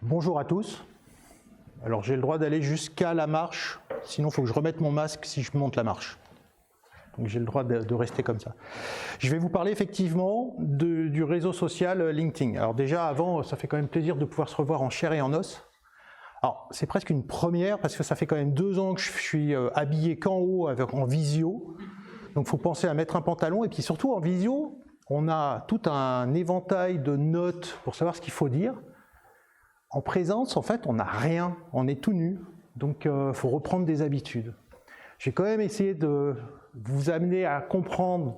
Bonjour à tous. Alors j'ai le droit d'aller jusqu'à la marche, sinon il faut que je remette mon masque si je monte la marche. Donc j'ai le droit de rester comme ça. Je vais vous parler effectivement du réseau social LinkedIn. Alors déjà avant, ça fait quand même plaisir de pouvoir se revoir en chair et en os. Alors c'est presque une première parce que ça fait quand même 2 ans que je suis habillé qu'en haut en visio. Donc il faut penser à mettre un pantalon et puis surtout en visio, on a tout un éventail de notes pour savoir ce qu'il faut dire. En présence, en fait, on n'a rien, on est tout nu, donc il faut reprendre des habitudes. J'ai quand même essayé de vous amener à comprendre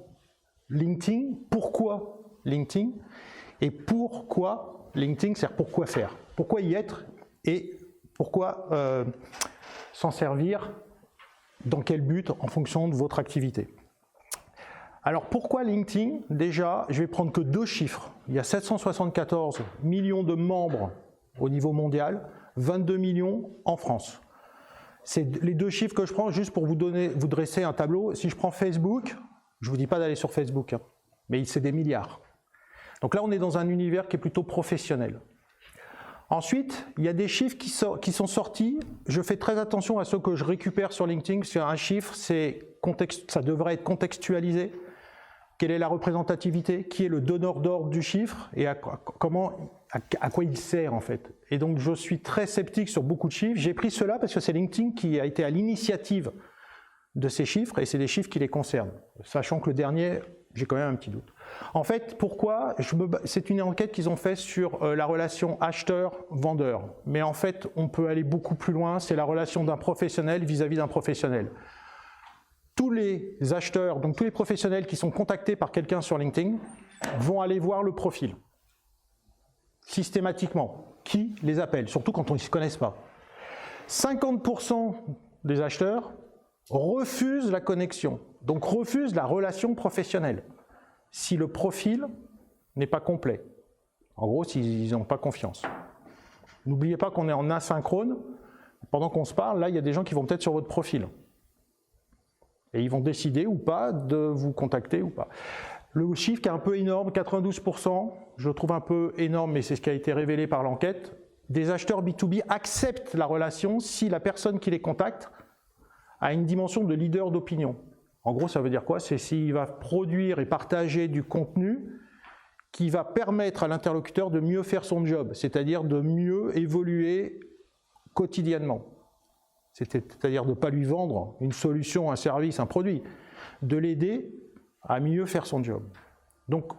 LinkedIn, pourquoi LinkedIn, et pourquoi LinkedIn, c'est-à-dire pourquoi faire, pourquoi y être, et pourquoi s'en servir, dans quel but, en fonction de votre activité. Alors pourquoi LinkedIn? Déjà, je vais prendre que 2 chiffres. Il y a 774 millions de membres au niveau mondial, 22 millions en France. C'est les 2 chiffres que je prends juste pour vous dresser un tableau. Si je prends Facebook, je ne vous dis pas d'aller sur Facebook, hein, mais c'est des milliards. Donc là, on est dans un univers qui est plutôt professionnel. Ensuite, il y a des chiffres qui sont sortis. Je fais très attention à ceux que je récupère sur LinkedIn. Sur un chiffre, ça devrait être contextualisé. Quelle est la représentativité? Qui est le donneur d'ordre du chiffre? Et à quoi il sert en fait? Et donc je suis très sceptique sur beaucoup de chiffres. J'ai pris cela parce que c'est LinkedIn qui a été à l'initiative de ces chiffres et c'est des chiffres qui les concernent. Sachant que le dernier, j'ai quand même un petit doute. En fait, pourquoi? C'est une enquête qu'ils ont faite sur la relation acheteur-vendeur. Mais en fait, on peut aller beaucoup plus loin. C'est la relation d'un professionnel vis-à-vis d'un professionnel. Tous les acheteurs, donc tous les professionnels qui sont contactés par quelqu'un sur LinkedIn vont aller voir le profil. Systématiquement. Qui les appelle? Surtout quand on ne se connaisse pas. 50% des acheteurs refusent la connexion, donc refusent la relation professionnelle, si le profil n'est pas complet. En gros, s'ils n'ont pas confiance. N'oubliez pas qu'on est en asynchrone. Pendant qu'on se parle, là, il y a des gens qui vont peut-être sur votre profil. Et ils vont décider ou pas de vous contacter ou pas. Le chiffre qui est un peu énorme, 92%, je le trouve un peu énorme, mais c'est ce qui a été révélé par l'enquête. Des acheteurs B2B acceptent la relation si la personne qui les contacte a une dimension de leader d'opinion. En gros, ça veut dire quoi? C'est s'il va produire et partager du contenu qui va permettre à l'interlocuteur de mieux faire son job, c'est-à-dire de mieux évoluer quotidiennement. C'est-à-dire de ne pas lui vendre une solution, un service, un produit, de l'aider à mieux faire son job. Donc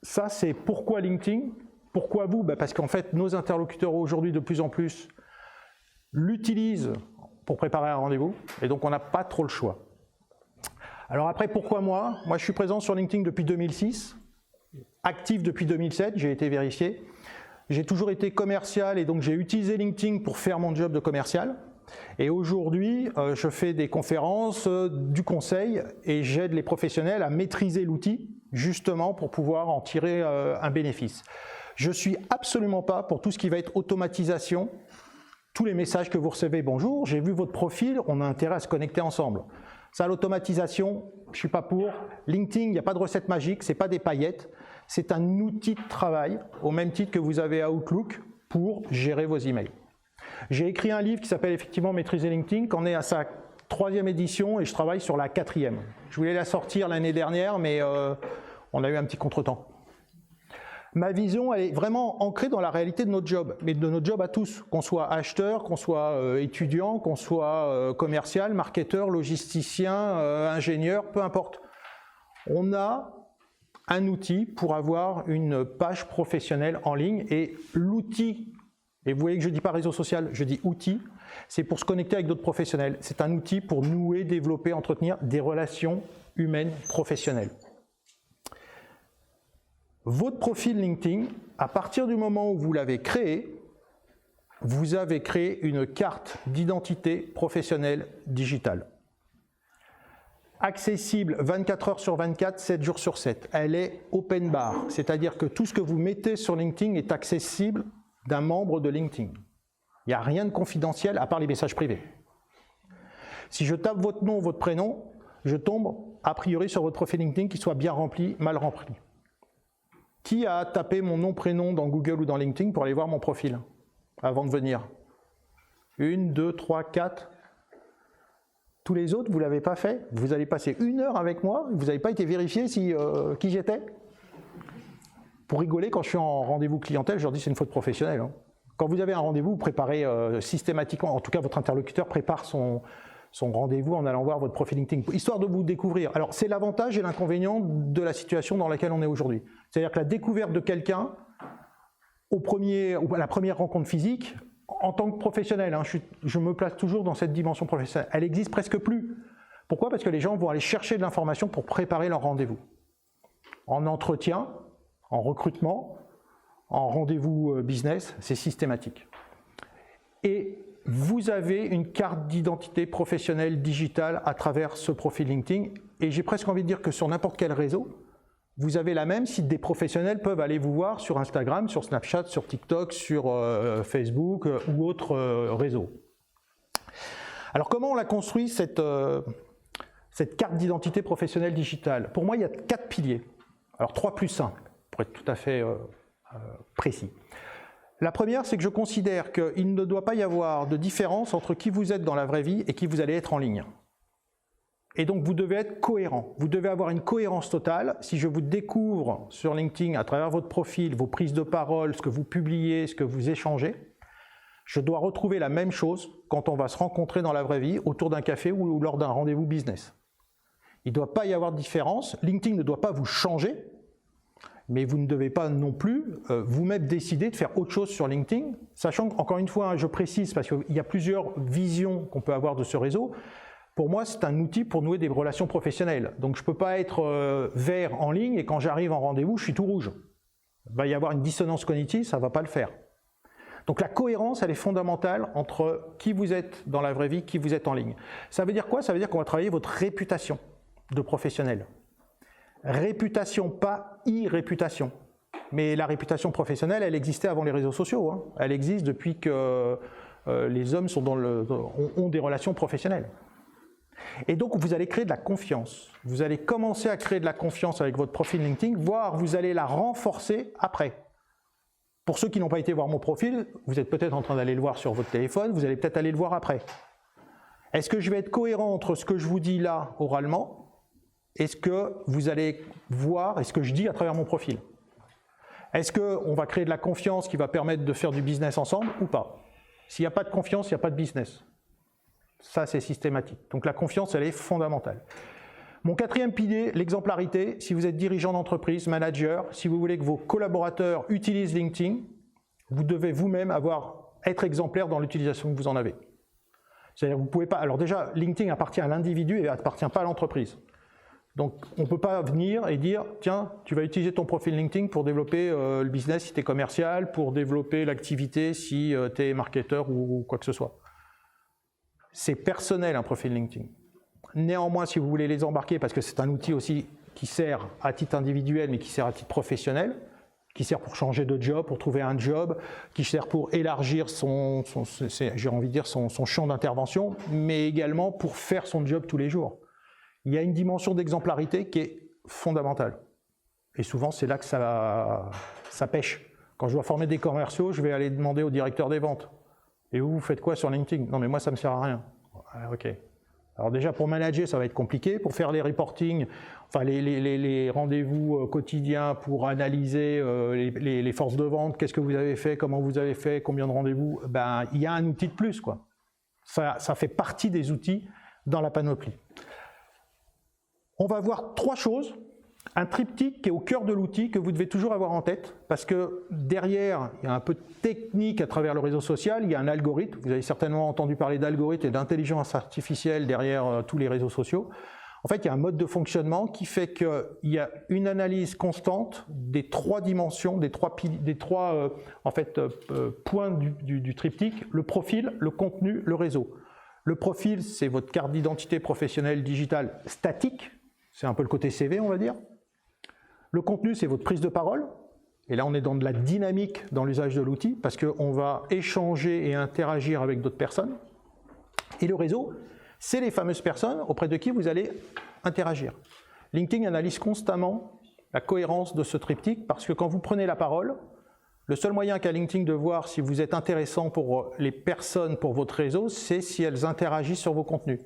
ça, c'est pourquoi LinkedIn, pourquoi vous? Parce qu'en fait, nos interlocuteurs aujourd'hui, de plus en plus, l'utilisent pour préparer un rendez-vous, et donc on n'a pas trop le choix. Alors après, pourquoi moi? Moi, je suis présent sur LinkedIn depuis 2006, actif depuis 2007, j'ai été vérifié. J'ai toujours été commercial, et donc j'ai utilisé LinkedIn pour faire mon job de commercial. Et aujourd'hui, je fais des conférences, du conseil, et j'aide les professionnels à maîtriser l'outil, justement pour pouvoir en tirer un bénéfice. Je ne suis absolument pas pour tout ce qui va être automatisation. Tous les messages que vous recevez, bonjour, j'ai vu votre profil, on a intérêt à se connecter ensemble. Ça, l'automatisation, je ne suis pas pour. LinkedIn, il n'y a pas de recette magique, ce n'est pas des paillettes, c'est un outil de travail, au même titre que vous avez Outlook, pour gérer vos emails. J'ai écrit un livre qui s'appelle effectivement Maîtriser LinkedIn, qu'on est à sa 3e édition et je travaille sur la 4e. Je voulais la sortir l'année dernière, mais on a eu un petit contretemps. Ma vision, elle est vraiment ancrée dans la réalité de notre job, mais de notre job à tous, qu'on soit acheteur, qu'on soit étudiant, qu'on soit commercial, marketeur, logisticien, ingénieur, peu importe. On a un outil pour avoir une page professionnelle en ligne et l'outil, et vous voyez que je ne dis pas réseau social, je dis outil, c'est pour se connecter avec d'autres professionnels. C'est un outil pour nouer, développer, entretenir des relations humaines professionnelles. Votre profil LinkedIn, à partir du moment où vous l'avez créé, vous avez créé une carte d'identité professionnelle digitale. Accessible 24 heures sur 24, 7 jours sur 7. Elle est open bar, c'est-à-dire que tout ce que vous mettez sur LinkedIn est accessible d'un membre de LinkedIn. Il n'y a rien de confidentiel à part les messages privés. Si je tape votre nom, votre prénom, je tombe a priori sur votre profil LinkedIn qui soit bien rempli, mal rempli. Qui a tapé mon nom, prénom dans Google ou dans LinkedIn pour aller voir mon profil? avant de venir? 1, 2, 3, 4. Tous les autres, vous ne l'avez pas fait. Vous allez passer 1 heure avec moi, vous n'avez pas été vérifié qui j'étais. Pour rigoler, quand je suis en rendez-vous clientèle, je leur dis c'est une faute professionnelle. Hein. Quand vous avez un rendez-vous, vous préparez systématiquement, en tout cas votre interlocuteur prépare son rendez-vous en allant voir votre profil LinkedIn, histoire de vous découvrir. Alors c'est l'avantage et l'inconvénient de la situation dans laquelle on est aujourd'hui. C'est-à-dire que la découverte de quelqu'un, à la première rencontre physique, en tant que professionnel, hein, je me place toujours dans cette dimension professionnelle, elle n'existe presque plus. Pourquoi? Parce que les gens vont aller chercher de l'information pour préparer leur rendez-vous. En entretien, en recrutement, en rendez-vous business, c'est systématique. Et vous avez une carte d'identité professionnelle digitale à travers ce profil LinkedIn, et j'ai presque envie de dire que sur n'importe quel réseau, vous avez la même si des professionnels peuvent aller vous voir sur Instagram, sur Snapchat, sur TikTok, sur Facebook ou autres réseaux. Alors comment on l'a construit cette carte d'identité professionnelle digitale? Pour moi, il y a 4 piliers. Alors 3 plus simples, pour être tout à fait précis. La première, c'est que je considère qu'il ne doit pas y avoir de différence entre qui vous êtes dans la vraie vie et qui vous allez être en ligne. Et donc vous devez être cohérent, vous devez avoir une cohérence totale. Si je vous découvre sur LinkedIn à travers votre profil, vos prises de parole, ce que vous publiez, ce que vous échangez, je dois retrouver la même chose quand on va se rencontrer dans la vraie vie, autour d'un café ou lors d'un rendez-vous business. Il ne doit pas y avoir de différence, LinkedIn ne doit pas vous changer, mais vous ne devez pas non plus vous-même décider de faire autre chose sur LinkedIn, sachant qu'encore une fois, je précise, parce qu'il y a plusieurs visions qu'on peut avoir de ce réseau. Pour moi, c'est un outil pour nouer des relations professionnelles. Donc je ne peux pas être vert en ligne et quand j'arrive en rendez-vous, je suis tout rouge. Il va y avoir une dissonance cognitive, ça ne va pas le faire. Donc la cohérence, elle est fondamentale entre qui vous êtes dans la vraie vie, qui vous êtes en ligne. Ça veut dire quoi? Ça veut dire qu'on va travailler votre réputation de professionnel. Réputation, pas irréputation. Mais la réputation professionnelle, elle existait avant les réseaux sociaux. Hein. Elle existe depuis que les hommes ont des relations professionnelles. Et donc, vous allez créer de la confiance. Vous allez commencer à créer de la confiance avec votre profil LinkedIn, voire vous allez la renforcer après. Pour ceux qui n'ont pas été voir mon profil, vous êtes peut-être en train d'aller le voir sur votre téléphone, vous allez peut-être aller le voir après. Est-ce que je vais être cohérent entre ce que je vous dis là, oralement, et ce que vous allez voir et ce que je dis à travers mon profil? Est-ce qu'on va créer de la confiance qui va permettre de faire du business ensemble ou pas? S'il n'y a pas de confiance, il n'y a pas de business. Ça, c'est systématique. Donc la confiance, elle est fondamentale. Mon 4e pilier, l'exemplarité. Si vous êtes dirigeant d'entreprise, manager, si vous voulez que vos collaborateurs utilisent LinkedIn, vous devez vous-même être exemplaire dans l'utilisation que vous en avez. C'est-à-dire que vous ne pouvez pas... Alors déjà, LinkedIn appartient à l'individu et n'appartient pas à l'entreprise. Donc on ne peut pas venir et dire « Tiens, tu vas utiliser ton profil LinkedIn pour développer le business si tu es commercial, pour développer l'activité si tu es marketeur ou quoi que ce soit. » C'est personnel un profil LinkedIn. Néanmoins, si vous voulez les embarquer, parce que c'est un outil aussi qui sert à titre individuel, mais qui sert à titre professionnel, qui sert pour changer de job, pour trouver un job, qui sert pour élargir j'ai envie de dire son champ d'intervention, mais également pour faire son job tous les jours. Il y a une dimension d'exemplarité qui est fondamentale. Et souvent, c'est là que ça pêche. Quand je dois former des commerciaux, je vais aller demander au directeur des ventes. Et vous faites quoi sur LinkedIn? Non, mais moi, ça ne me sert à rien. Ah, ok. Alors déjà, pour manager, ça va être compliqué. Pour faire les reporting, enfin les rendez-vous quotidiens pour analyser les forces de vente, qu'est-ce que vous avez fait, comment vous avez fait, combien de rendez-vous, ben, il y a un outil de plus, quoi. Ça fait partie des outils dans la panoplie. On va voir 3 choses. Un triptyque qui est au cœur de l'outil que vous devez toujours avoir en tête parce que derrière, il y a un peu de technique à travers le réseau social, il y a un algorithme. Vous avez certainement entendu parler d'algorithme et d'intelligence artificielle derrière tous les réseaux sociaux. En fait, il y a un mode de fonctionnement qui fait qu'il y a une analyse constante des 3 dimensions, des trois points du triptyque, le profil, le contenu, le réseau. Le profil, c'est votre carte d'identité professionnelle digitale statique. C'est un peu le côté CV, on va dire. Le contenu, c'est votre prise de parole. Et là, on est dans de la dynamique dans l'usage de l'outil parce qu'on va échanger et interagir avec d'autres personnes. Et le réseau, c'est les fameuses personnes auprès de qui vous allez interagir. LinkedIn analyse constamment la cohérence de ce triptyque parce que quand vous prenez la parole, Le seul moyen qu'a LinkedIn de voir si vous êtes intéressant pour les personnes, pour votre réseau, c'est si elles interagissent sur vos contenus.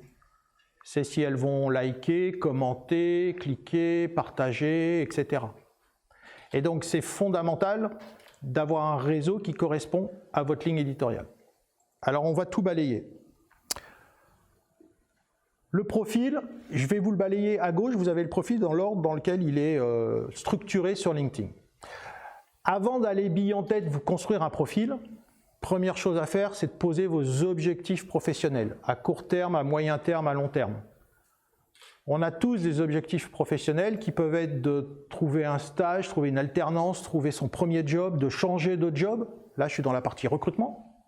C'est si elles vont liker, commenter, cliquer, partager, etc. Et donc c'est fondamental d'avoir un réseau qui correspond à votre ligne éditoriale. Alors on va tout balayer. Le profil, je vais vous le balayer à gauche, vous avez le profil dans l'ordre dans lequel il est structuré sur LinkedIn. Avant d'aller bille en tête, vous construire un profil, première chose à faire, c'est de poser vos objectifs professionnels, à court terme, à moyen terme, à long terme. On a tous des objectifs professionnels qui peuvent être de trouver un stage, trouver une alternance, trouver son premier job, de changer de job. Là, je suis dans la partie recrutement.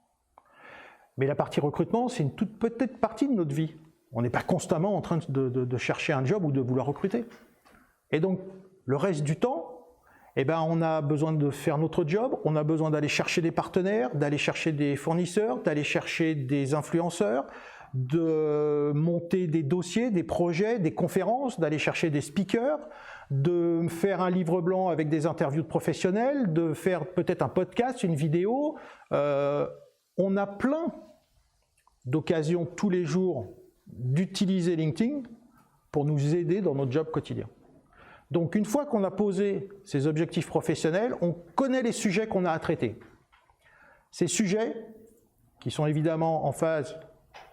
Mais la partie recrutement, c'est une toute petite partie de notre vie. On n'est pas constamment en train de chercher un job ou de vouloir recruter. Et donc, le reste du temps, eh ben, on a besoin de faire notre job, on a besoin d'aller chercher des partenaires, d'aller chercher des fournisseurs, d'aller chercher des influenceurs, de monter des dossiers, des projets, des conférences, d'aller chercher des speakers, de faire un livre blanc avec des interviews de professionnels, de faire peut-être un podcast, une vidéo. On a plein d'occasions tous les jours d'utiliser LinkedIn pour nous aider dans notre job quotidien. Donc une fois qu'on a posé ces objectifs professionnels, on connaît les sujets qu'on a à traiter. Ces sujets, qui sont évidemment en phase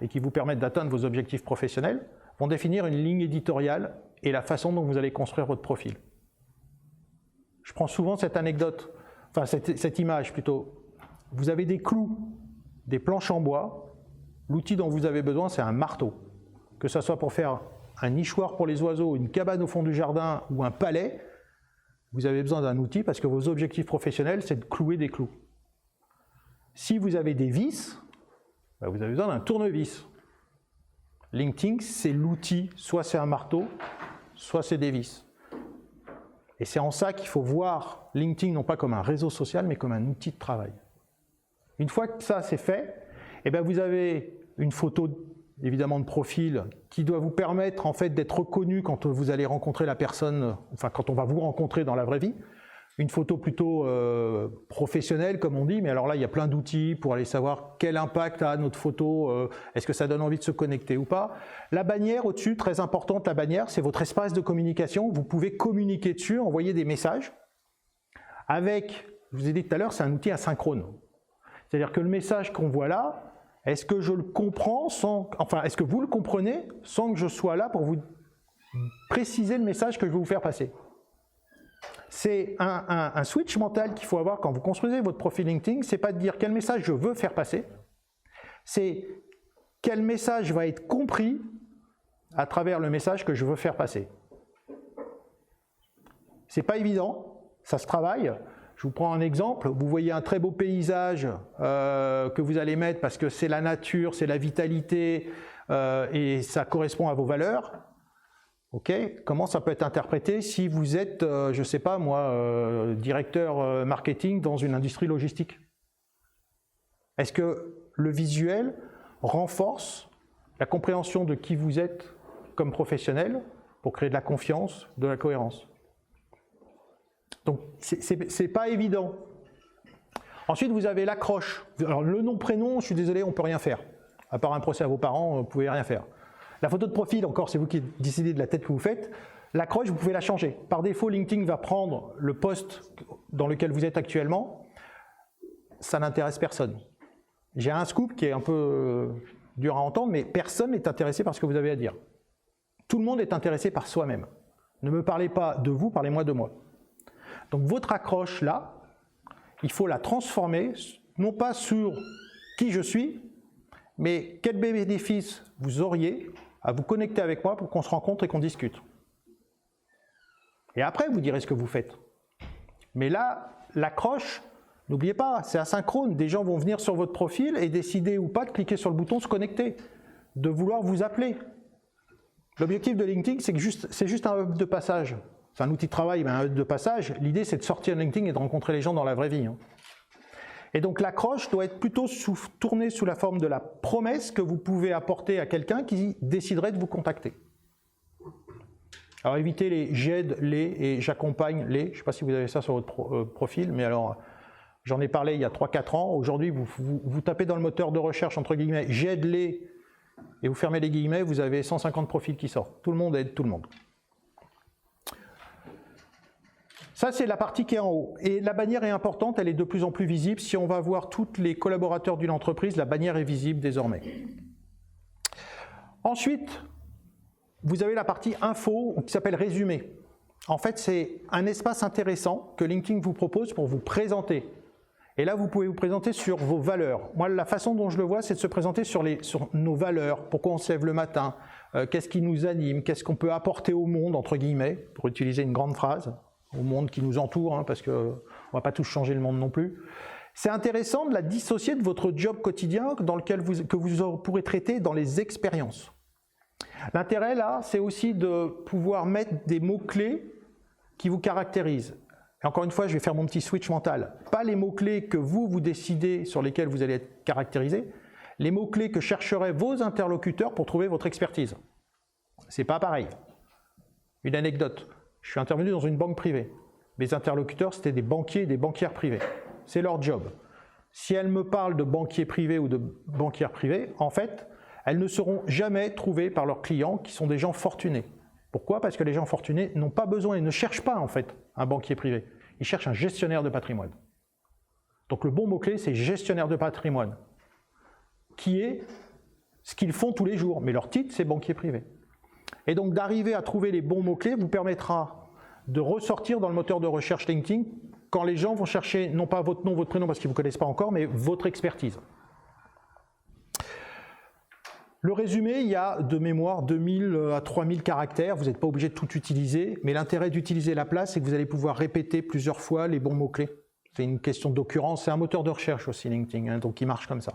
et qui vous permettent d'atteindre vos objectifs professionnels, vont définir une ligne éditoriale et la façon dont vous allez construire votre profil. Je prends souvent cette anecdote, enfin cette image plutôt. Vous avez des clous, des planches en bois, l'outil dont vous avez besoin c'est un marteau. Que ce soit pour faire un nichoir pour les oiseaux, une cabane au fond du jardin ou un palais, vous avez besoin d'un outil parce que vos objectifs professionnels c'est de clouer des clous. Si vous avez des vis, vous avez besoin d'un tournevis. LinkedIn, c'est l'outil, soit c'est un marteau, soit c'est des vis. Et c'est en ça qu'il faut voir LinkedIn non pas comme un réseau social, mais comme un outil de travail. Une fois que ça c'est fait, eh bien vous avez une photo évidemment de profil qui doit vous permettre en fait d'être reconnu quand vous allez rencontrer la personne, enfin quand on va vous rencontrer dans la vraie vie. Une photo plutôt professionnelle comme on dit, mais alors là il y a plein d'outils pour aller savoir quel impact a notre photo, est-ce que ça donne envie de se connecter ou pas. La bannière au-dessus, très importante, la bannière c'est votre espace de communication, vous pouvez communiquer dessus, envoyer des messages avec, je vous ai dit tout à l'heure, c'est un outil asynchrone. C'est-à-dire que le message qu'on voit là, est-ce que je le comprends est-ce que vous le comprenez sans que je sois là pour vous préciser le message que je vais vous faire passer? C'est un switch mental qu'il faut avoir quand vous construisez votre profil LinkedIn, c'est pas de dire quel message je veux faire passer, c'est quel message va être compris à travers le message que je veux faire passer. C'est pas évident, ça se travaille. Je vous prends un exemple, vous voyez un très beau paysage que vous allez mettre parce que c'est la nature, c'est la vitalité et ça correspond à vos valeurs. Ok, comment ça peut être interprété si vous êtes, je ne sais pas moi, directeur marketing dans une industrie logistique? Est-ce que le visuel renforce la compréhension de qui vous êtes comme professionnel pour créer de la confiance, de la cohérence? Donc c'est pas évident. Ensuite vous avez l'accroche. Alors le nom prénom, je suis désolé, on ne peut rien faire. À part un procès à vos parents, vous ne pouvez rien faire. La photo de profil, encore c'est vous qui décidez de la tête que vous faites. L'accroche, vous pouvez la changer. Par défaut, LinkedIn va prendre le poste dans lequel vous êtes actuellement. Ça n'intéresse personne. J'ai un scoop qui est un peu dur à entendre, mais personne n'est intéressé par ce que vous avez à dire. Tout le monde est intéressé par soi-même. Ne me parlez pas de vous, parlez-moi de moi. Donc votre accroche là, il faut la transformer, non pas sur qui je suis, mais quel bénéfice vous auriez à vous connecter avec moi pour qu'on se rencontre et qu'on discute. Et après, vous direz ce que vous faites. Mais là, l'accroche, n'oubliez pas, c'est asynchrone. Des gens vont venir sur votre profil et décider ou pas de cliquer sur le bouton « Se connecter », de vouloir vous appeler. L'objectif de LinkedIn, c'est juste un hub de passage. C'est un outil de travail, mais un hub de passage. L'idée, c'est de sortir de LinkedIn et de rencontrer les gens dans la vraie vie. Et donc l'accroche doit être plutôt tournée sous la forme de la promesse que vous pouvez apporter à quelqu'un qui déciderait de vous contacter. Alors évitez les « j'aide les » et « j'accompagne les ». Je ne sais pas si vous avez ça sur votre profil, mais alors J'en ai parlé il y a 3-4 ans. Aujourd'hui, vous tapez dans le moteur de recherche, entre guillemets, j'aide-les, et vous fermez les guillemets, vous avez 150 profils qui sortent. Tout le monde aide tout le monde. Ça, c'est la partie qui est en haut. Et la bannière est importante, elle est de plus en plus visible. Si on va voir tous les collaborateurs d'une entreprise, la bannière est visible désormais. Ensuite, vous avez la partie info qui s'appelle résumé. En fait, c'est un espace intéressant que LinkedIn vous propose pour vous présenter. Et là, vous pouvez vous présenter sur vos valeurs. Moi, la façon dont je le vois, c'est de se présenter sur nos valeurs. Pourquoi on se lève le matin, qu'est-ce qui nous anime, qu'est-ce qu'on peut apporter au monde, entre guillemets, pour utiliser une grande phrase, au monde qui nous entoure, hein, parce qu'on ne va pas tous changer le monde non plus. C'est intéressant de la dissocier de votre job quotidien dans lequel que vous pourrez traiter dans les expériences. L'intérêt là, c'est aussi de pouvoir mettre des mots-clés qui vous caractérisent. Et encore une fois, je vais faire mon petit switch mental. Pas les mots-clés que vous décidez sur lesquels vous allez être caractérisé, les mots-clés que chercheraient vos interlocuteurs pour trouver votre expertise. C'est pas pareil. Une anecdote. Je suis intervenu dans une banque privée. Mes interlocuteurs, c'était des banquiers et des banquières privées. C'est leur job. Si elles me parlent de banquiers privés ou de banquières privées, en fait, elles ne seront jamais trouvées par leurs clients qui sont des gens fortunés. Pourquoi? Parce que les gens fortunés n'ont pas besoin, ils ne cherchent pas en fait un banquier privé. Ils cherchent un gestionnaire de patrimoine. Donc le bon mot-clé, c'est gestionnaire de patrimoine, qui est ce qu'ils font tous les jours. Mais leur titre, c'est banquier privé. Et donc d'arriver à trouver les bons mots-clés vous permettra de ressortir dans le moteur de recherche LinkedIn quand les gens vont chercher non pas votre nom, votre prénom parce qu'ils ne vous connaissent pas encore, mais votre expertise. Le résumé, il y a de mémoire 2000 à 3000 caractères, vous n'êtes pas obligé de tout utiliser, mais l'intérêt d'utiliser la place, c'est que vous allez pouvoir répéter plusieurs fois les bons mots-clés. C'est une question d'occurrence, c'est un moteur de recherche aussi LinkedIn, hein, donc il marche comme ça.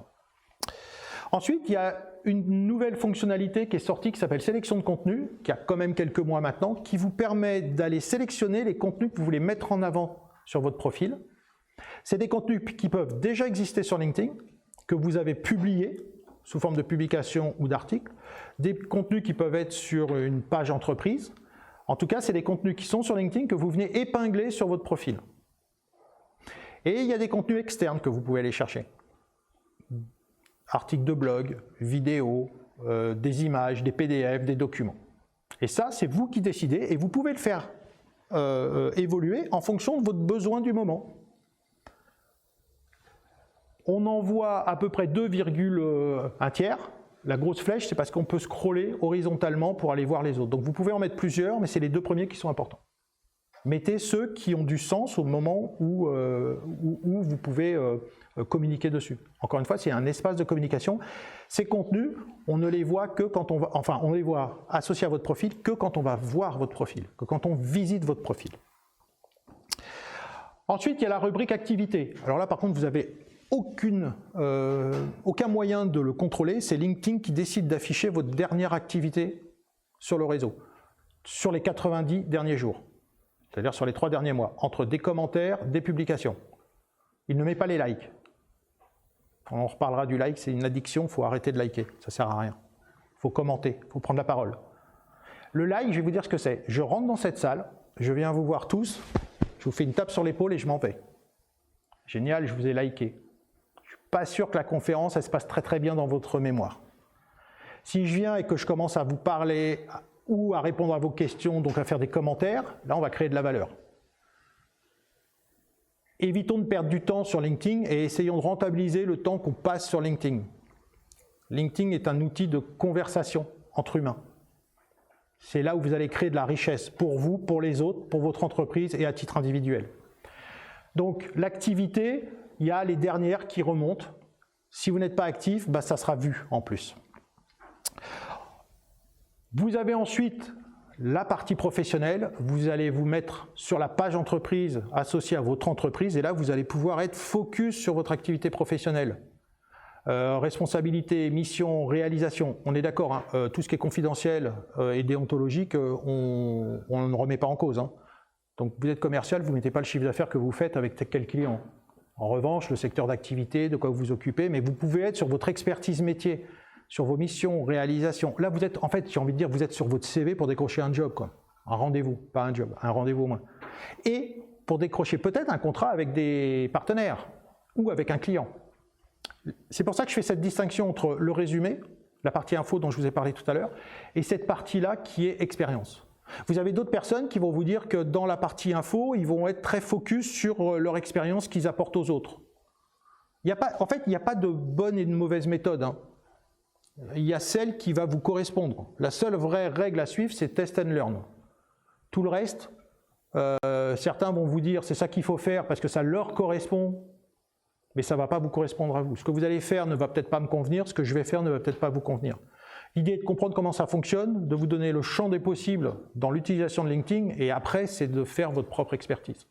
Ensuite, il y a une nouvelle fonctionnalité qui est sortie qui s'appelle sélection de contenu, qui a quand même quelques mois maintenant, qui vous permet d'aller sélectionner les contenus que vous voulez mettre en avant sur votre profil. C'est des contenus qui peuvent déjà exister sur LinkedIn, que vous avez publiés sous forme de publication ou d'articles, des contenus qui peuvent être sur une page entreprise. En tout cas, c'est des contenus qui sont sur LinkedIn que vous venez épingler sur votre profil. Et il y a des contenus externes que vous pouvez aller chercher. Articles de blog, vidéos, des images, des PDF, des documents. Et ça, c'est vous qui décidez et vous pouvez le faire évoluer en fonction de votre besoin du moment. On en voit à peu près 2,1 tiers. La grosse flèche, c'est parce qu'on peut scroller horizontalement pour aller voir les autres. Donc vous pouvez en mettre plusieurs, mais c'est les deux premiers qui sont importants. Mettez ceux qui ont du sens au moment où vous pouvez communiquer dessus. Encore une fois, c'est un espace de communication. Ces contenus, on ne les voit que quand on va, enfin, on les voit associés à votre profil que quand on va voir votre profil, que quand on visite votre profil. Ensuite, il y a la rubrique activité. Alors là, par contre, vous avez aucun moyen de le contrôler, c'est LinkedIn qui décide d'afficher votre dernière activité sur le réseau, sur les 90 derniers jours, c'est-à-dire sur les 3 derniers mois, entre des commentaires, des publications. Il ne met pas les likes. On reparlera du like, c'est une addiction, il faut arrêter de liker, ça ne sert à rien. Il faut commenter, il faut prendre la parole. Le like, je vais vous dire ce que c'est. Je rentre dans cette salle, je viens vous voir tous, je vous fais une tape sur l'épaule et je m'en vais. Génial, je vous ai liké. Pas sûr que la conférence elle se passe très très bien dans votre mémoire. Si je viens et que je commence à vous parler ou à répondre à vos questions, donc à faire des commentaires, là on va créer de la valeur. Évitons de perdre du temps sur LinkedIn et essayons de rentabiliser le temps qu'on passe sur LinkedIn. LinkedIn est un outil de conversation entre humains. C'est là où vous allez créer de la richesse pour vous, pour les autres, pour votre entreprise et à titre individuel. Donc l'activité, il y a les dernières qui remontent. Si vous n'êtes pas actif, bah, ça sera vu en plus. Vous avez ensuite la partie professionnelle. Vous allez vous mettre sur la page entreprise associée à votre entreprise et là, vous allez pouvoir être focus sur votre activité professionnelle. Responsabilité, mission, réalisation. On est d'accord, hein, tout ce qui est confidentiel et déontologique, on ne remet pas en cause. Hein. Donc vous êtes commercial, vous ne mettez pas le chiffre d'affaires que vous faites avec quel client. En revanche, le secteur d'activité, de quoi vous vous occupez, mais vous pouvez être sur votre expertise métier, sur vos missions, réalisations. Là, vous êtes, en fait, j'ai envie de dire, vous êtes sur votre CV pour décrocher un job, quoi. Un rendez-vous, pas un job, un rendez-vous au moins. Et pour décrocher peut-être un contrat avec des partenaires. ou avec un client. C'est pour ça que je fais cette distinction entre le résumé, la partie info dont je vous ai parlé tout à l'heure, et cette partie-là qui est expérience. Vous avez d'autres personnes qui vont vous dire que dans la partie info, ils vont être très focus sur leur expérience qu'ils apportent aux autres. En fait, il n'y a pas de bonne et de mauvaise méthode, hein. Il y a celle qui va vous correspondre. La seule vraie règle à suivre, c'est test and learn. Tout le reste, certains vont vous dire c'est ça qu'il faut faire parce que ça leur correspond, mais ça ne va pas vous correspondre à vous. Ce que vous allez faire ne va peut-être pas me convenir, ce que je vais faire ne va peut-être pas vous convenir. L'idée est de comprendre comment ça fonctionne, de vous donner le champ des possibles dans l'utilisation de LinkedIn, et après, c'est de faire votre propre expertise.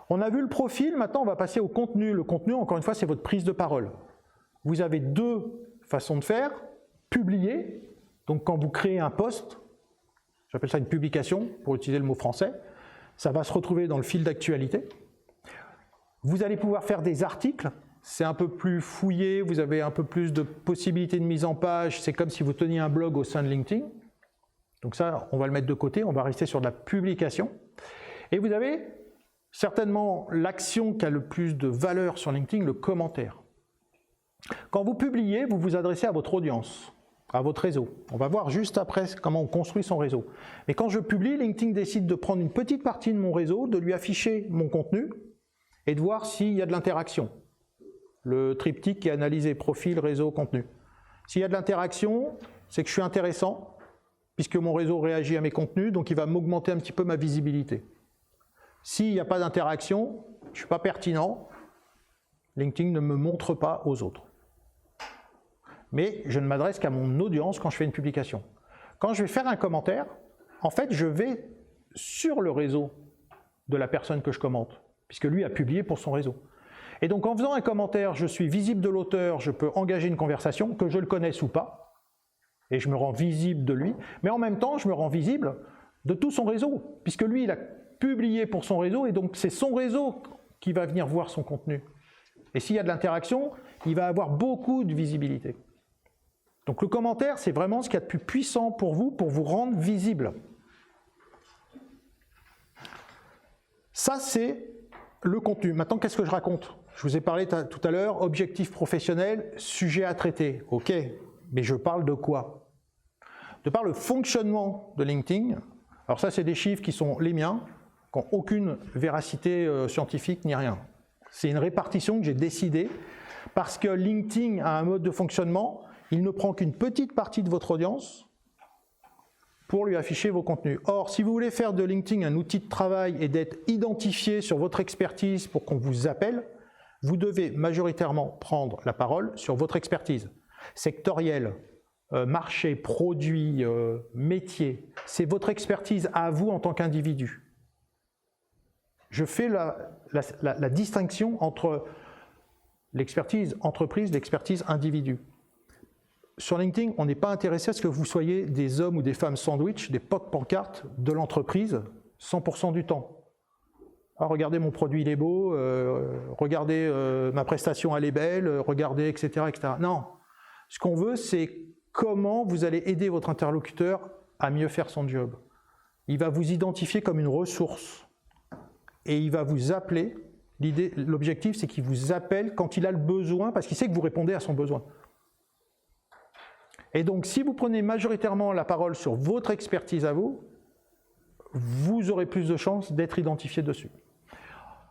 On a vu le profil, maintenant on va passer au contenu. Le contenu, encore une fois, c'est votre prise de parole. Vous avez deux façons de faire. Publier, donc quand vous créez un post, j'appelle ça une publication, pour utiliser le mot français, ça va se retrouver dans le fil d'actualité. Vous allez pouvoir faire des articles, c'est un peu plus fouillé, vous avez un peu plus de possibilités de mise en page, c'est comme si vous teniez un blog au sein de LinkedIn. Donc ça, on va le mettre de côté, on va rester sur de la publication. Et vous avez certainement l'action qui a le plus de valeur sur LinkedIn, le commentaire. Quand vous publiez, vous vous adressez à votre audience, à votre réseau. On va voir juste après comment on construit son réseau. Mais quand je publie, LinkedIn décide de prendre une petite partie de mon réseau, de lui afficher mon contenu et de voir s'il y a de l'interaction. Le triptyque qui est analysé, profil, réseau, contenu. S'il y a de l'interaction, c'est que je suis intéressant, puisque mon réseau réagit à mes contenus, donc il va m'augmenter un petit peu ma visibilité. S'il n'y a pas d'interaction, je ne suis pas pertinent, LinkedIn ne me montre pas aux autres. Mais je ne m'adresse qu'à mon audience quand je fais une publication. Quand je vais faire un commentaire, en fait, je vais sur le réseau de la personne que je commente, puisque lui a publié pour son réseau. Et donc en faisant un commentaire, je suis visible de l'auteur, je peux engager une conversation, que je le connaisse ou pas, et je me rends visible de lui, mais en même temps, je me rends visible de tout son réseau, puisque lui, il a publié pour son réseau, et donc c'est son réseau qui va venir voir son contenu. Et s'il y a de l'interaction, il va avoir beaucoup de visibilité. Donc le commentaire, c'est vraiment ce qu'il y a de plus puissant pour vous rendre visible. Ça, c'est le contenu. Maintenant, qu'est-ce que je raconte? Je vous ai parlé tout à l'heure, objectif professionnel, sujet à traiter. Ok, mais je parle de quoi? De par le fonctionnement de LinkedIn. Alors ça, c'est des chiffres qui sont les miens, qui n'ont aucune véracité scientifique ni rien. C'est une répartition que j'ai décidée parce que LinkedIn a un mode de fonctionnement, il ne prend qu'une petite partie de votre audience pour lui afficher vos contenus. Or, si vous voulez faire de LinkedIn un outil de travail et d'être identifié sur votre expertise pour qu'on vous appelle, vous devez majoritairement prendre la parole sur votre expertise. Sectorielle, marché, produit, métier, c'est votre expertise à vous en tant qu'individu. Je fais la distinction entre l'expertise entreprise et l'expertise individu. Sur LinkedIn, on n'est pas intéressé à ce que vous soyez des hommes ou des femmes sandwich, des porte-pancartes de l'entreprise 100% du temps. Ah, regardez mon produit, il est beau, regardez ma prestation, elle est belle, regardez, etc., etc. Non, ce qu'on veut, c'est comment vous allez aider votre interlocuteur à mieux faire son job. Il va vous identifier comme une ressource et il va vous appeler. L'objectif, c'est qu'il vous appelle quand il a le besoin, parce qu'il sait que vous répondez à son besoin. Et donc, si vous prenez majoritairement la parole sur votre expertise à vous, vous aurez plus de chances d'être identifié dessus.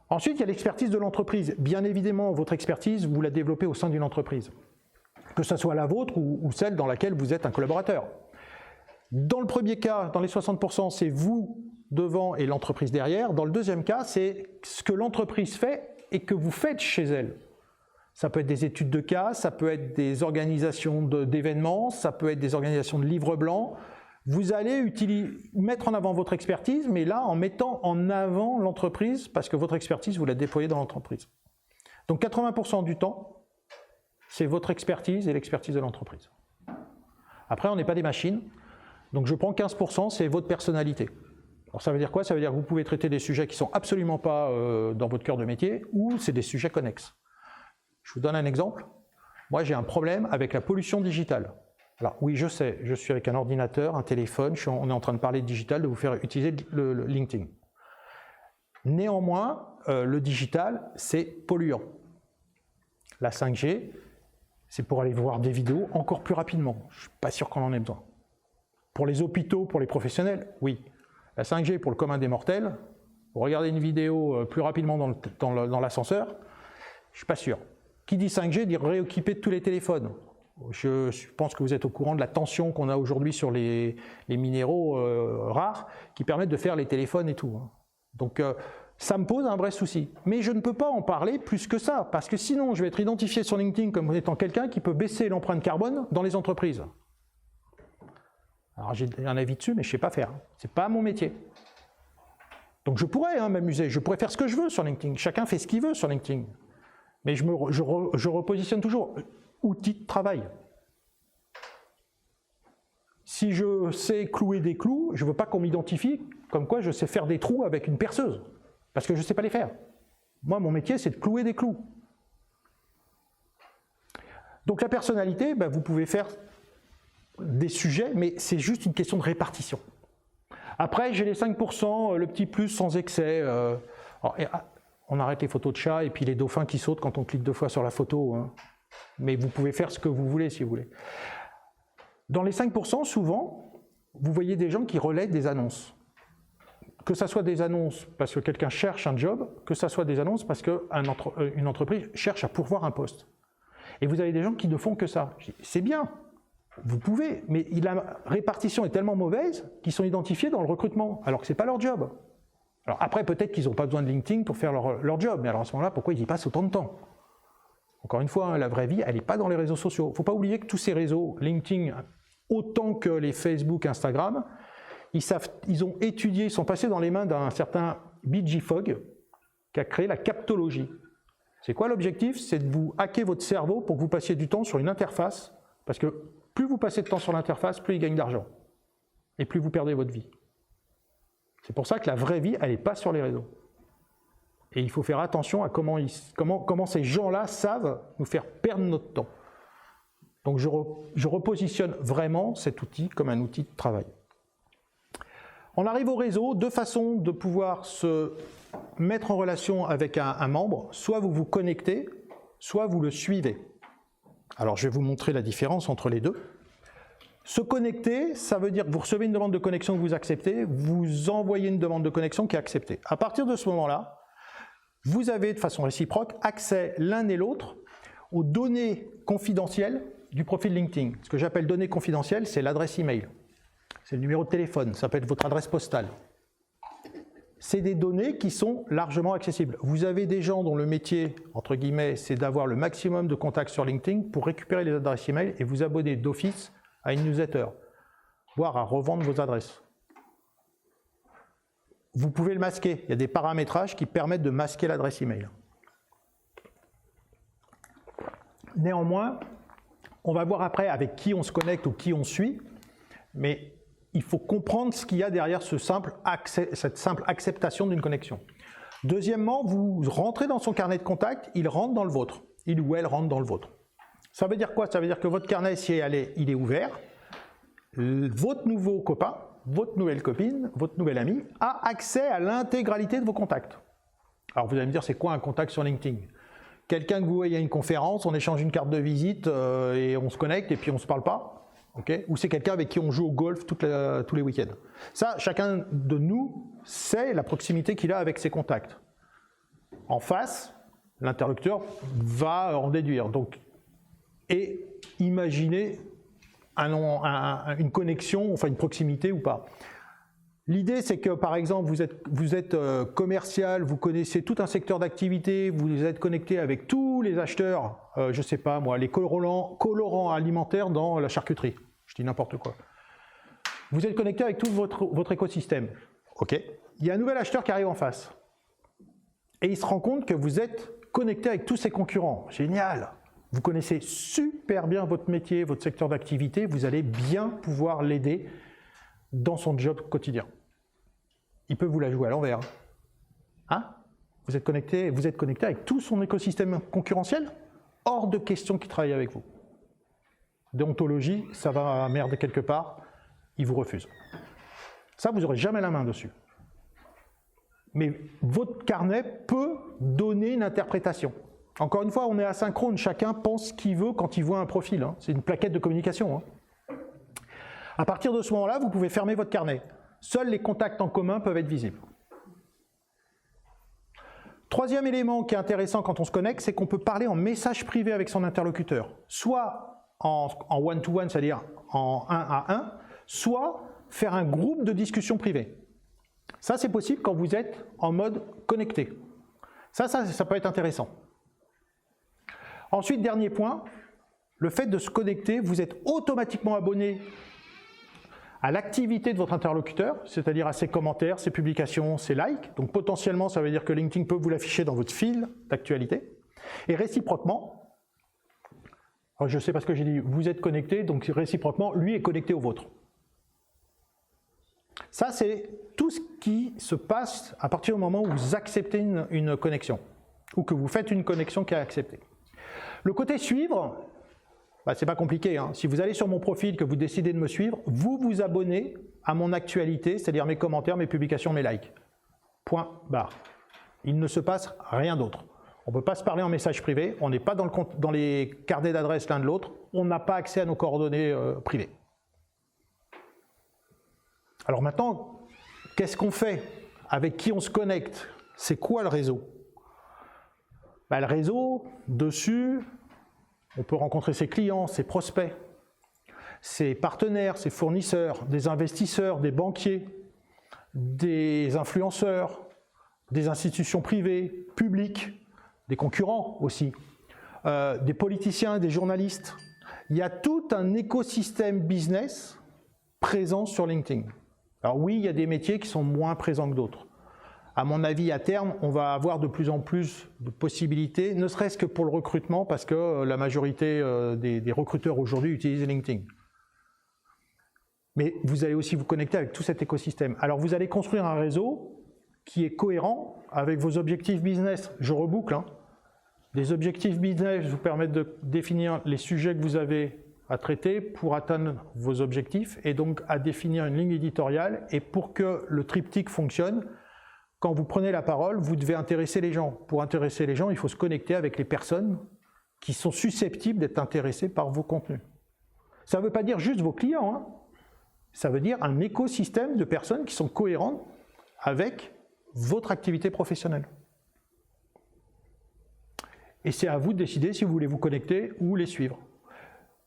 Ensuite, il y a l'expertise de l'entreprise. Bien évidemment, votre expertise, vous la développez au sein d'une entreprise, que ce soit la vôtre ou celle dans laquelle vous êtes un collaborateur. Dans le premier cas, dans les 60%, c'est vous devant et l'entreprise derrière. Dans le deuxième cas, c'est ce que l'entreprise fait et que vous faites chez elle. Ça peut être des études de cas, ça peut être des organisations d'événements, ça peut être des organisations de livres blancs. Vous allez mettre en avant votre expertise, mais là, en mettant en avant l'entreprise, parce que votre expertise, vous la déployez dans l'entreprise. Donc 80% du temps, c'est votre expertise et l'expertise de l'entreprise. Après, on n'est pas des machines, donc je prends 15%, c'est votre personnalité. Alors ça veut dire quoi? Ça veut dire que vous pouvez traiter des sujets qui ne sont absolument pas dans votre cœur de métier, ou c'est des sujets connexes. Je vous donne un exemple. Moi, j'ai un problème avec la pollution digitale. Alors oui, je sais, je suis avec un ordinateur, un téléphone, on est en train de parler de digital, de vous faire utiliser le LinkedIn. Néanmoins, le digital, c'est polluant. La 5G, c'est pour aller voir des vidéos encore plus rapidement. Je ne suis pas sûr qu'on en ait besoin. Pour les hôpitaux, pour les professionnels, oui. La 5G, pour le commun des mortels, pour regarder une vidéo plus rapidement dans l'ascenseur, je ne suis pas sûr. Qui dit 5G dit rééquiper tous les téléphones. Je pense que vous êtes au courant de la tension qu'on a aujourd'hui sur les minéraux rares qui permettent de faire les téléphones et tout. Donc ça me pose un vrai souci. Mais je ne peux pas en parler plus que ça, parce que sinon je vais être identifié sur LinkedIn comme étant quelqu'un qui peut baisser l'empreinte carbone dans les entreprises. Alors j'ai un avis dessus, mais je ne sais pas faire. Ce n'est pas mon métier. Donc je pourrais m'amuser, je pourrais faire ce que je veux sur LinkedIn. Chacun fait ce qu'il veut sur LinkedIn. Mais je repositionne toujours. Outil de travail. Si je sais clouer des clous, je ne veux pas qu'on m'identifie comme quoi je sais faire des trous avec une perceuse, parce que je ne sais pas les faire. Moi, mon métier, c'est de clouer des clous. Donc la personnalité, vous pouvez faire des sujets, mais c'est juste une question de répartition. Après, j'ai les 5%, le petit plus sans excès. On arrête les photos de chats et puis les dauphins qui sautent quand on clique 2 fois sur la photo. Mais vous pouvez faire ce que vous voulez si vous voulez. Dans les 5%, souvent, vous voyez des gens qui relaient des annonces. Que ce soit des annonces parce que quelqu'un cherche un job, que ce soit des annonces parce qu'une entreprise cherche à pourvoir un poste. Et vous avez des gens qui ne font que ça. C'est bien, vous pouvez, mais la répartition est tellement mauvaise qu'ils sont identifiés dans le recrutement, alors que ce n'est pas leur job. Alors après, peut-être qu'ils n'ont pas besoin de LinkedIn pour faire leur job, mais alors à ce moment-là, pourquoi ils y passent autant de temps? Encore une fois, la vraie vie, elle n'est pas dans les réseaux sociaux. Il ne faut pas oublier que tous ces réseaux, LinkedIn, autant que les Facebook, Instagram, ils ont étudié, ils sont passés dans les mains d'un certain B.J. Fogg qui a créé la captologie. C'est quoi l'objectif? C'est de vous hacker votre cerveau pour que vous passiez du temps sur une interface, parce que plus vous passez de temps sur l'interface, plus il gagne d'argent, et plus vous perdez votre vie. C'est pour ça que la vraie vie, elle n'est pas sur les réseaux. Et il faut faire attention à comment ces gens-là savent nous faire perdre notre temps. Donc je repositionne vraiment cet outil comme un outil de travail. On arrive au réseau, 2 façons de pouvoir se mettre en relation avec un membre. Soit vous vous connectez, soit vous le suivez. Alors je vais vous montrer la différence entre les deux. Se connecter, ça veut dire que vous recevez une demande de connexion que vous acceptez, vous envoyez une demande de connexion qui est acceptée. À partir de ce moment-là, vous avez de façon réciproque accès l'un et l'autre aux données confidentielles du profil LinkedIn. Ce que j'appelle données confidentielles, c'est l'adresse email, c'est le numéro de téléphone, ça peut être votre adresse postale. C'est des données qui sont largement accessibles. Vous avez des gens dont le métier, entre guillemets, c'est d'avoir le maximum de contacts sur LinkedIn pour récupérer les adresses email et vous abonner d'office à une newsletter, voire à revendre vos adresses. Vous pouvez le masquer. Il y a des paramétrages qui permettent de masquer l'adresse email. Néanmoins, on va voir après avec qui on se connecte ou qui on suit, mais il faut comprendre ce qu'il y a derrière cette simple acceptation d'une connexion. Deuxièmement, vous rentrez dans son carnet de contact, il rentre dans le vôtre. Il ou elle rentre dans le vôtre. Ça veut dire quoi? Ça veut dire que votre carnet, si il est ouvert, votre nouveau copain, votre nouvelle copine, votre nouvel ami a accès à l'intégralité de vos contacts. Alors vous allez me dire, c'est quoi un contact sur LinkedIn? Quelqu'un que vous voyez à une conférence, on échange une carte de visite et on se connecte et puis on ne se parle pas, okay? Ou c'est quelqu'un avec qui on joue au golf tous les week-ends. Ça, chacun de nous sait la proximité qu'il a avec ses contacts. En face, l'interlocuteur va en déduire. Donc, et imaginez une connexion, enfin une proximité ou pas. L'idée, c'est que par exemple, vous êtes commercial, vous connaissez tout un secteur d'activité, vous êtes connecté avec tous les acheteurs, je ne sais pas moi, les colorants alimentaires dans la charcuterie. Je dis n'importe quoi. Vous êtes connecté avec tout votre écosystème. Ok. Il y a un nouvel acheteur qui arrive en face. Et il se rend compte que vous êtes connecté avec tous ses concurrents. Génial! Vous connaissez super bien votre métier, votre secteur d'activité, vous allez bien pouvoir l'aider dans son job quotidien. Il peut vous la jouer à l'envers. Hein? Vous êtes connecté avec tout son écosystème concurrentiel? Hors de question qu'il travaille avec vous. Déontologie, ça va merder quelque part, il vous refuse. Ça, vous n'aurez jamais la main dessus. Mais votre carnet peut donner une interprétation. Encore une fois, on est asynchrone, chacun pense ce qu'il veut quand il voit un profil. Hein. C'est une plaquette de communication. Hein. À partir de ce moment-là, vous pouvez fermer votre carnet. Seuls les contacts en commun peuvent être visibles. Troisième élément qui est intéressant quand on se connecte, c'est qu'on peut parler en message privé avec son interlocuteur. Soit en one-to-one, c'est-à-dire en 1 à 1, soit faire un groupe de discussion privée. Ça, c'est possible quand vous êtes en mode connecté. Ça peut être intéressant. Ensuite, dernier point, le fait de se connecter, vous êtes automatiquement abonné à l'activité de votre interlocuteur, c'est-à-dire à ses commentaires, ses publications, ses likes. Donc potentiellement, ça veut dire que LinkedIn peut vous l'afficher dans votre fil d'actualité. Et réciproquement, je ne sais pas ce que j'ai dit, vous êtes connecté, donc réciproquement, lui est connecté au vôtre. Ça, c'est tout ce qui se passe à partir du moment où vous acceptez une connexion, ou que vous faites une connexion qui est acceptée. Le côté suivre, bah, c'est pas compliqué. Hein. Si vous allez sur mon profil, que vous décidez de me suivre, vous vous abonnez à mon actualité, c'est-à-dire mes commentaires, mes publications, mes likes. Point barre. Il ne se passe rien d'autre. On ne peut pas se parler en message privé, on n'est pas dans les carnets d'adresse l'un de l'autre, on n'a pas accès à nos coordonnées privées. Alors maintenant, qu'est-ce qu'on fait? Avec qui on se connecte? C'est quoi le réseau? Bah, le réseau, dessus, on peut rencontrer ses clients, ses prospects, ses partenaires, ses fournisseurs, des investisseurs, des banquiers, des influenceurs, des institutions privées, publiques, des concurrents aussi, des politiciens, des journalistes. Il y a tout un écosystème business présent sur LinkedIn. Alors oui, il y a des métiers qui sont moins présents que d'autres. À mon avis, à terme, on va avoir de plus en plus de possibilités, ne serait-ce que pour le recrutement, parce que la majorité des recruteurs aujourd'hui utilisent LinkedIn. Mais vous allez aussi vous connecter avec tout cet écosystème. Alors vous allez construire un réseau qui est cohérent avec vos objectifs business. Je reboucle. Hein. Les objectifs business vous permettent de définir les sujets que vous avez à traiter pour atteindre vos objectifs et donc à définir une ligne éditoriale. Et pour que le triptyque fonctionne, quand vous prenez la parole, vous devez intéresser les gens. Pour intéresser les gens, il faut se connecter avec les personnes qui sont susceptibles d'être intéressées par vos contenus. Ça ne veut pas dire juste vos clients, hein. Ça veut dire un écosystème de personnes qui sont cohérentes avec votre activité professionnelle. Et c'est à vous de décider si vous voulez vous connecter ou les suivre.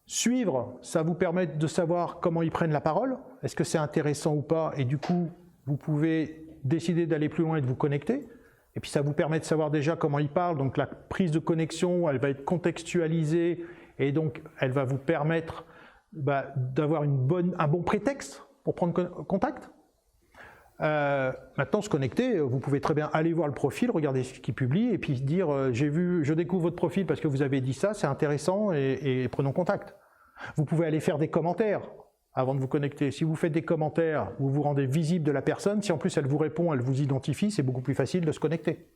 Suivre, ça vous permet de savoir comment ils prennent la parole, est-ce que c'est intéressant ou pas, et du coup, vous pouvez décider d'aller plus loin et de vous connecter. Et puis ça vous permet de savoir déjà comment ils parlent, donc la prise de connexion, elle va être contextualisée, et donc elle va vous permettre d'avoir un bon prétexte pour prendre contact. Maintenant, se connecter, vous pouvez très bien aller voir le profil, regarder ce qu'il publie, et puis dire je découvre votre profil parce que vous avez dit ça, c'est intéressant, et prenons contact. Vous pouvez aller faire des commentaires avant de vous connecter. Si vous faites des commentaires, vous vous rendez visible de la personne, si en plus elle vous répond, elle vous identifie, c'est beaucoup plus facile de se connecter.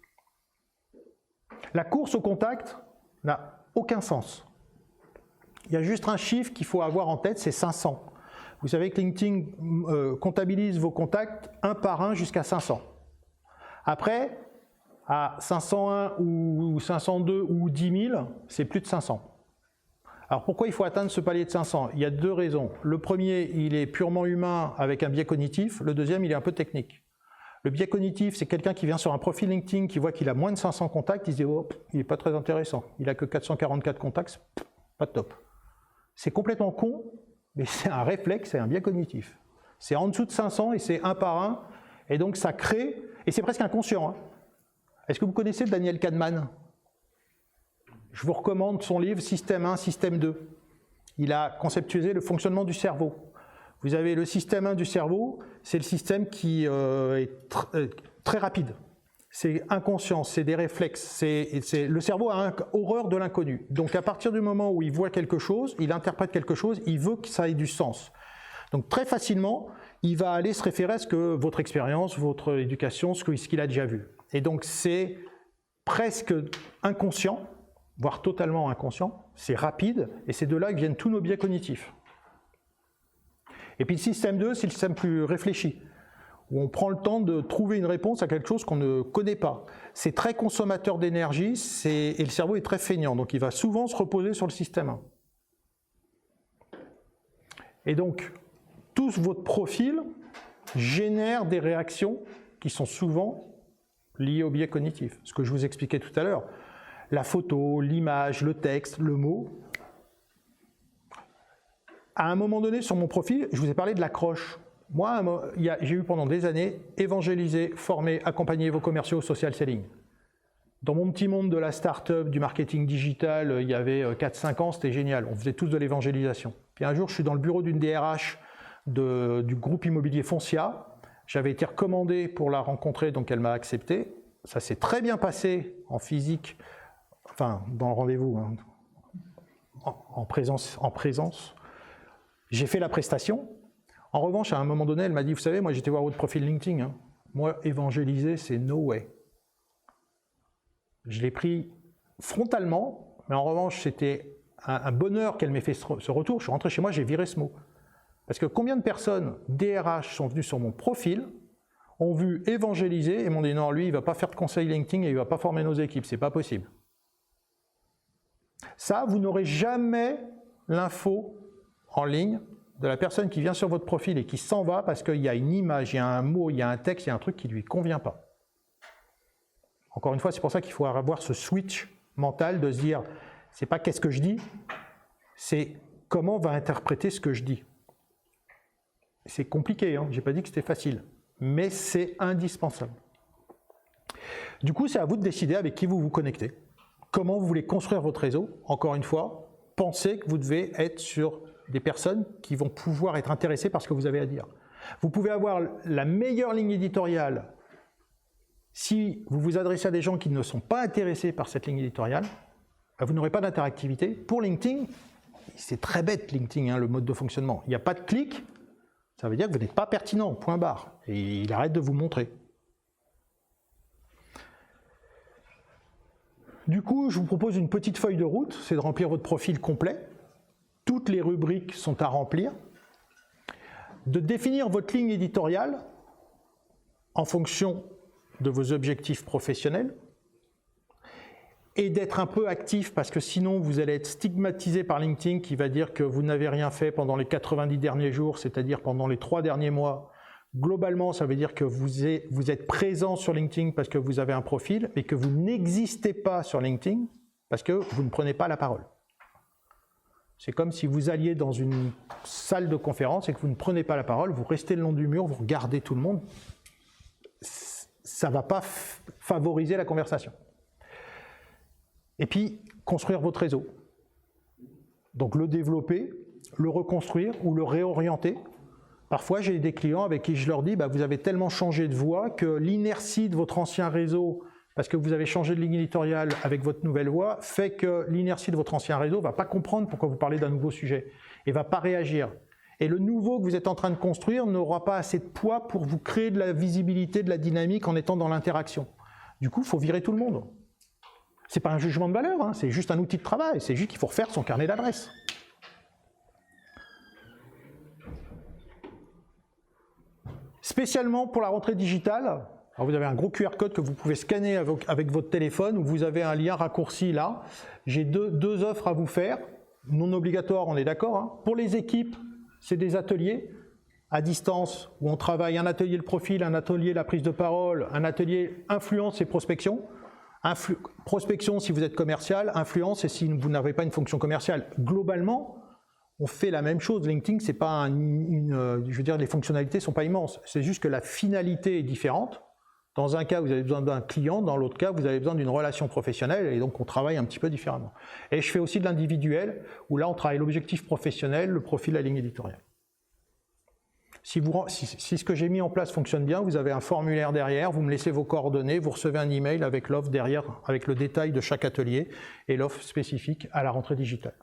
La course au contact n'a aucun sens. Il y a juste un chiffre qu'il faut avoir en tête, c'est 500. Vous savez que LinkedIn comptabilise vos contacts un par un jusqu'à 500. Après, à 501 ou 502 ou 10 000, c'est plus de 500. Alors pourquoi il faut atteindre ce palier de 500? Il y a deux raisons. Le premier, il est purement humain avec un biais cognitif. Le deuxième, il est un peu technique. Le biais cognitif, c'est quelqu'un qui vient sur un profil LinkedIn, qui voit qu'il a moins de 500 contacts, il se dit oh, il n'est pas très intéressant. Il n'a que 444 contacts, pas top. C'est complètement con, mais c'est un réflexe, c'est un biais cognitif. C'est en dessous de 500 et c'est un par un, et donc ça crée, et c'est presque inconscient. Hein. Est-ce que vous connaissez Daniel Kahneman? Je vous recommande son livre Système 1, Système 2. Il a conceptualisé le fonctionnement du cerveau. Vous avez le système 1 du cerveau, c'est le système qui est très rapide. C'est inconscient, c'est des réflexes. Le cerveau a horreur de l'inconnu. Donc à partir du moment où il voit quelque chose, il interprète quelque chose, il veut que ça ait du sens. Donc très facilement, il va aller se référer à ce que votre expérience, votre éducation, ce qu'il a déjà vu. Et donc c'est presque inconscient, voire totalement inconscient, c'est rapide, et c'est de là que viennent tous nos biais cognitifs. Et puis le système 2, c'est le système plus réfléchi, où on prend le temps de trouver une réponse à quelque chose qu'on ne connaît pas. C'est très consommateur d'énergie et le cerveau est très feignant, donc il va souvent se reposer sur le système 1. Et donc, tout votre profil génère des réactions qui sont souvent liées au biais cognitif. Ce que je vous expliquais tout à l'heure, la photo, l'image, le texte, le mot. À un moment donné, sur mon profil, je vous ai parlé de l'accroche. Moi, j'ai eu pendant des années évangéliser, former, accompagner vos commerciaux au social selling. Dans mon petit monde de la start-up, du marketing digital, il y avait 4-5 ans, c'était génial. On faisait tous de l'évangélisation. Puis un jour, je suis dans le bureau d'une DRH du groupe immobilier Foncia. J'avais été recommandé pour la rencontrer, donc elle m'a accepté. Ça s'est très bien passé en physique, enfin dans le rendez-vous, hein, en présence. J'ai fait la prestation. En revanche, à un moment donné, elle m'a dit, vous savez, moi j'étais voir votre profil LinkedIn. Hein. Moi, évangéliser, c'est no way. Je l'ai pris frontalement, mais en revanche, c'était un bonheur qu'elle m'ait fait ce retour. Je suis rentré chez moi, j'ai viré ce mot. Parce que combien de personnes DRH sont venues sur mon profil, ont vu évangéliser et m'ont dit non, lui, il ne va pas faire de conseil LinkedIn et il ne va pas former nos équipes, c'est pas possible. Ça, vous n'aurez jamais l'info en ligne de la personne qui vient sur votre profil et qui s'en va parce qu'il y a une image, il y a un mot, il y a un texte, il y a un truc qui ne lui convient pas. Encore une fois, c'est pour ça qu'il faut avoir ce switch mental de se dire, c'est pas qu'est-ce que je dis, c'est comment on va interpréter ce que je dis. C'est compliqué, hein, je n'ai pas dit que c'était facile, mais c'est indispensable. Du coup, c'est à vous de décider avec qui vous vous connectez, comment vous voulez construire votre réseau. Encore une fois, pensez que vous devez être sur des personnes qui vont pouvoir être intéressées par ce que vous avez à dire. Vous pouvez avoir la meilleure ligne éditoriale. Si vous vous adressez à des gens qui ne sont pas intéressés par cette ligne éditoriale, vous n'aurez pas d'interactivité. Pour LinkedIn, c'est très bête LinkedIn, hein, le mode de fonctionnement. Il n'y a pas de clic, ça veut dire que vous n'êtes pas pertinent, point barre. Et il arrête de vous montrer. Du coup, je vous propose une petite feuille de route, c'est de remplir votre profil complet. Toutes les rubriques sont à remplir. De définir votre ligne éditoriale en fonction de vos objectifs professionnels et d'être un peu actif parce que sinon vous allez être stigmatisé par LinkedIn qui va dire que vous n'avez rien fait pendant les 90 derniers jours, c'est-à-dire pendant les 3 derniers mois. Globalement, ça veut dire que vous êtes présent sur LinkedIn parce que vous avez un profil, mais que vous n'existez pas sur LinkedIn parce que vous ne prenez pas la parole. C'est comme si vous alliez dans une salle de conférence et que vous ne prenez pas la parole, vous restez le long du mur, vous regardez tout le monde. Ça ne va pas favoriser la conversation. Et puis, construire votre réseau. Donc le développer, le reconstruire ou le réorienter. Parfois, j'ai des clients avec qui je leur dis vous avez tellement changé de voie que l'inertie de votre ancien réseau, parce que vous avez changé de ligne éditoriale avec votre nouvelle voie, fait que l'inertie de votre ancien réseau ne va pas comprendre pourquoi vous parlez d'un nouveau sujet et ne va pas réagir. Et le nouveau que vous êtes en train de construire n'aura pas assez de poids pour vous créer de la visibilité, de la dynamique en étant dans l'interaction. Du coup, il faut virer tout le monde. Ce n'est pas un jugement de valeur, hein, c'est juste un outil de travail, c'est juste qu'il faut refaire son carnet d'adresses. Spécialement pour la rentrée digitale, alors vous avez un gros QR code que vous pouvez scanner avec votre téléphone, où vous avez un lien raccourci là. J'ai deux offres à vous faire, non obligatoires, on est d'accord. Hein. Pour les équipes, c'est des ateliers à distance où on travaille un atelier le profil, un atelier la prise de parole, un atelier influence et prospection. Prospection si vous êtes commercial, influence et si vous n'avez pas une fonction commerciale. Globalement, on fait la même chose. LinkedIn, c'est pas je veux dire, les fonctionnalités ne sont pas immenses. C'est juste que la finalité est différente. Dans un cas, vous avez besoin d'un client, dans l'autre cas, vous avez besoin d'une relation professionnelle, et donc on travaille un petit peu différemment. Et je fais aussi de l'individuel, où là on travaille l'objectif professionnel, le profil, la ligne éditoriale. Si ce que j'ai mis en place fonctionne bien, vous avez un formulaire derrière, vous me laissez vos coordonnées, vous recevez un email avec l'offre derrière, avec le détail de chaque atelier et l'offre spécifique à la rentrée digitale.